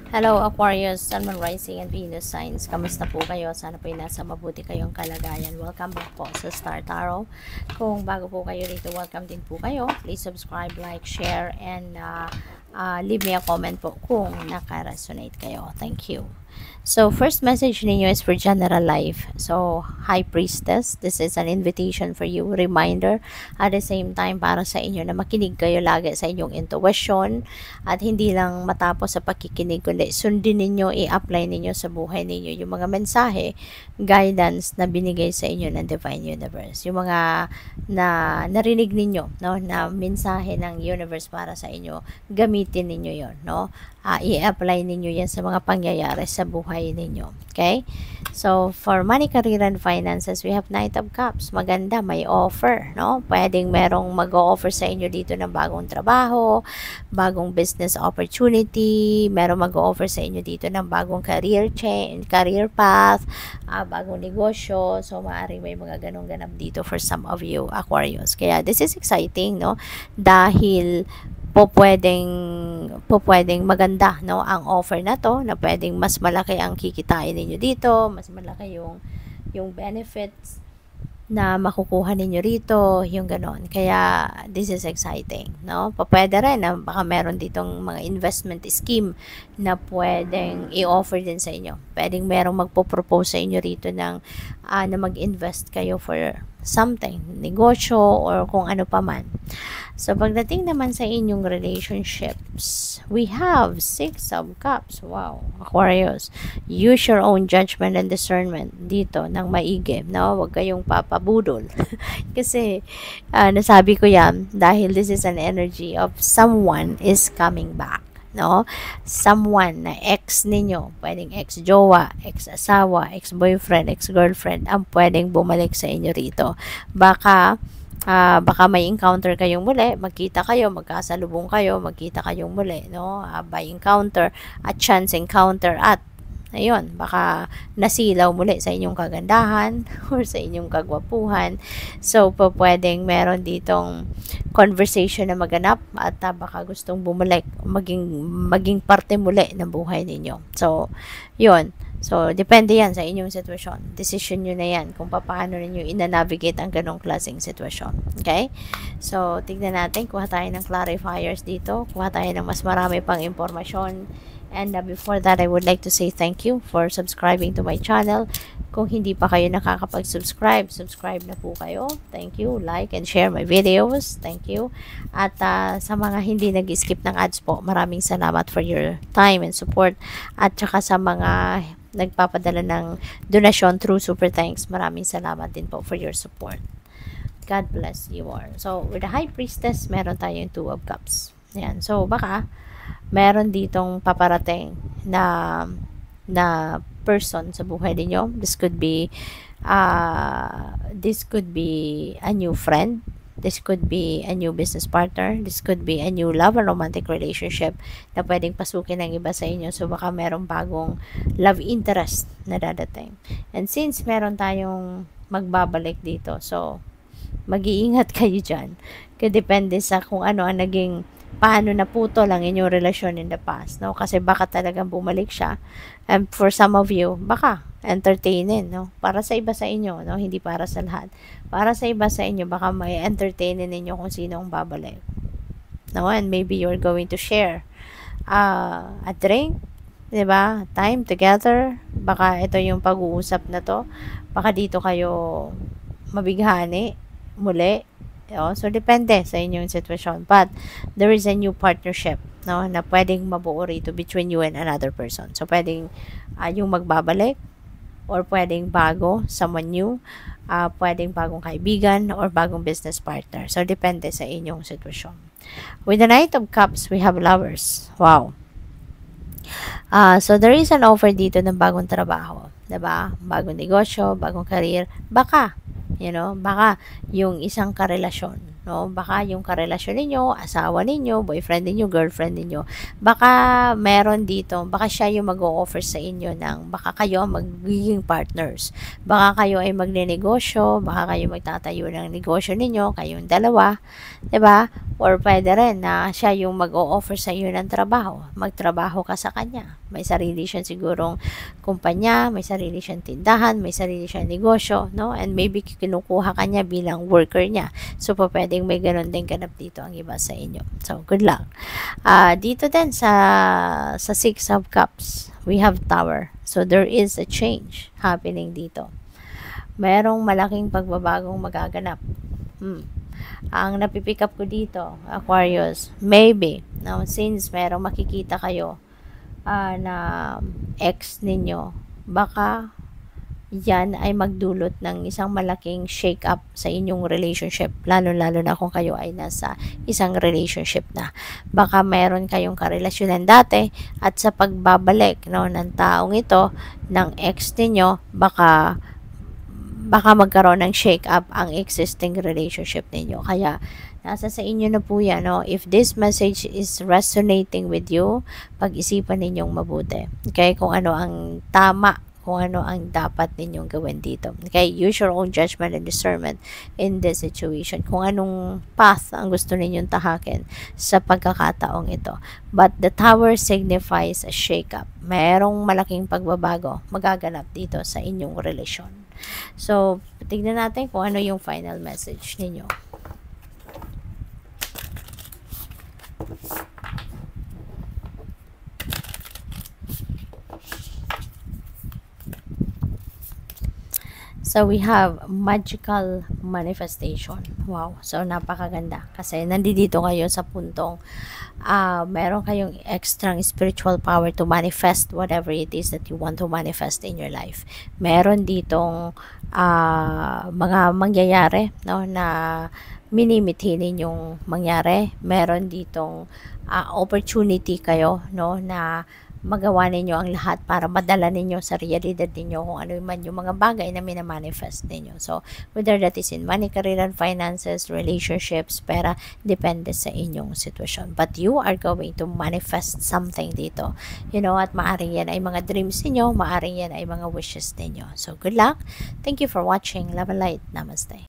Hello Aquarius, Sun, Moon, Rising, and Venus signs. Kamusta po kayo? Sana po nasa mabuti kayong kalagayan. Welcome back po sa Star Tarot. Kung bago po kayo dito, welcome din po kayo. Please subscribe, like, share, and leave me a comment po kung naka-resonate kayo. Thank you. So, first message ninyo is for general life. So, High Priestess, this is an invitation for you, reminder, at the same time para sa inyo na makinig kayo lagi sa inyong intuition at hindi lang matapos sa pakikinig, kundi sundin ninyo, i-apply ninyo sa buhay ninyo yung mga mensahe, guidance na binigay sa inyo ng Divine Universe. Yung mga na narinig ninyo, no, na mensahe ng universe para sa inyo, gamitin ninyo yon, no? I-apply ninyo yan sa mga pangyayari sa buhay ninyo. Okay? So, for money, career, and finances, we have Knight of Cups. Maganda, may offer, no? Pwedeng merong mag-o-offer sa inyo dito ng bagong trabaho, bagong business opportunity, merong mag-o-offer sa inyo dito ng bagong career change, career path, bagong negosyo. So, maaaring may mga ganong ganap dito for some of you, Aquarius. Kaya, this is exciting, no? Dahil po pwedeng maganda, no, ang offer na to, na pwedeng mas malaki ang kikitain ninyo dito, mas malaki yung benefits na makukuha ninyo rito, yung ganon. Kaya this is exciting, no? Pwede rin na baka meron ditong mga investment scheme na pwedeng i-offer din sa inyo. Pwedeng merong magpo-propose sa inyo rito ng na mag-invest kayo for something, negosyo or kung ano pa man. So, pagdating naman sa inyong relationships, we have 6 of Cups. Wow, Aquarius. Use your own judgment and discernment dito ng maigi, no? Huwag kayong papabudol. Kasi, nasabi ko yan, dahil this is an energy of someone is coming back, no? Someone na ex ninyo, pwedeng ex-jowa, ex-asawa, ex-boyfriend, ex-girlfriend, ang pwedeng bumalik sa inyo rito. Baka may encounter kayong muli, magkita kayo, magkasalubong kayo, magkita kayong muli, no? By encounter, at chance encounter, at ayun, baka nasilaw muli sa inyong kagandahan or sa inyong kagwapuhan. So, pwedeng meron ditong conversation na maganap at baka gustong bumalik, maging parte muli ng buhay ninyo. So, yun. So, depende yan sa inyong sitwasyon. Decision nyo na yan kung paano ninyo ina-navigate ang ganong klaseng sitwasyon. Okay? So, tignan natin. Kuha tayo ng clarifiers dito. Kuha tayo ng mas marami pang impormasyon. And before that, I would like to say thank you for subscribing to my channel. Kung hindi pa kayo nakakapag-subscribe, subscribe na po kayo. Thank you. Like and share my videos. Thank you. At sa mga hindi nag-skip ng ads po, maraming salamat for your time and support. At saka sa mga nagpapadala ng donasyon through Super Thanks, maraming salamat din po for your support. God bless you all. So, with the High Priestess, meron tayong 2 of Cups. Ayan. So, baka meron ditong paparating na person sa buhay niyo. This could be a new friend. This could be a new business partner. This could be a new love and romantic relationship na pwedeng pasukin ng iba sa inyo. So, baka merong bagong love interest na dadating. And since meron tayong magbabalik dito, so, mag-iingat kayo dyan. Kaya depende sa kung ano ang naging, paano naputo lang inyong relasyon in the past, no? Kasi baka talagang bumalik siya. And for some of you, baka entertainin, no? Para sa iba sa inyo, no? Hindi para sa lahat. Para sa iba sa inyo, baka may entertainin ninyo kung sino ang babalik. No? And maybe you're going to share a drink, diba? Time together. Baka ito yung pag-uusap na to. Baka dito kayo mabighani muli. So, depende sa inyong sitwasyon. But, there is a new partnership, no, na pwedeng mabuo rito between you and another person. So, pwedeng yung magbabalik, or pwedeng bago, someone new, pwedeng bagong kaibigan, or bagong business partner. So, depende sa inyong sitwasyon. With the Knight of Cups, we have Lovers. Wow. So, there is an offer dito ng bagong trabaho. Diba? Bagong negosyo, bagong career. Baka baka yung isang karelasyon, baka yung karelasyon ninyo, asawa ninyo, boyfriend ninyo, girlfriend ninyo, baka meron dito, baka siya yung mag-o-offer sa inyo ng, baka kayo magiging partners, baka kayo ay magnenegosyo, baka kayo magtatayo ng negosyo ninyo, kayong dalawa, 'di ba? Or pwede rin na siya yung mag-o-offer sa iyo ng trabaho, magtrabaho ka sa kanya, may sarili siyang sigurong kumpanya, may sarili siyang tindahan, may sarili siyang negosyo, and maybe kinukuha ka niya bilang worker niya. So, pwedeng may ganun din ganap dito ang iba sa inyo. So, good luck. Dito din sa Six of Cups, we have Tower. So, there is a change happening dito. Merong malaking pagbabagong magaganap. Ang napipick up ko dito, Aquarius, maybe, since merong makikita kayo na ex ninyo, baka yan ay magdulot ng isang malaking shake up sa inyong relationship, lalo-lalo na kung kayo ay nasa isang relationship na. Baka meron kayong karelasyonan dati at sa pagbabalik ng taong ito, ng ex ninyo, baka magkaroon ng shake up ang existing relationship ninyo. Kaya nasa sa inyo na po yan. If this message is resonating with you, pag-isipan ninyong mabuti. Okay? Kung ano ang tama, kung ano ang dapat ninyong gawin dito. Okay? Use your own judgment and discernment in this situation. Kung anong path ang gusto ninyong tahakin sa pagkakataong ito. But the Tower signifies a shake-up. Mayroong malaking pagbabago magaganap dito sa inyong relasyon. So, tignan natin kung ano yung final message ninyo. So, we have magical manifestation. Wow. So, napakaganda. Kasi, nandito kayo sa puntong meron kayong extra spiritual power to manifest whatever it is that you want to manifest in your life. Meron ditong mga mangyayari, na minimithi ninyong mangyari. Meron ditong opportunity kayo, na magawa ninyo ang lahat para madala ninyo sa realidad ninyo kung ano man yung mga bagay na minamanifest ninyo. So, whether that is in money, career, and finances, relationships, pera, depende sa inyong sitwasyon. But you are going to manifest something dito. At maaring yan ay mga dreams ninyo, maaring yan ay mga wishes ninyo. So, good luck. Thank you for watching. Love and light. Namaste.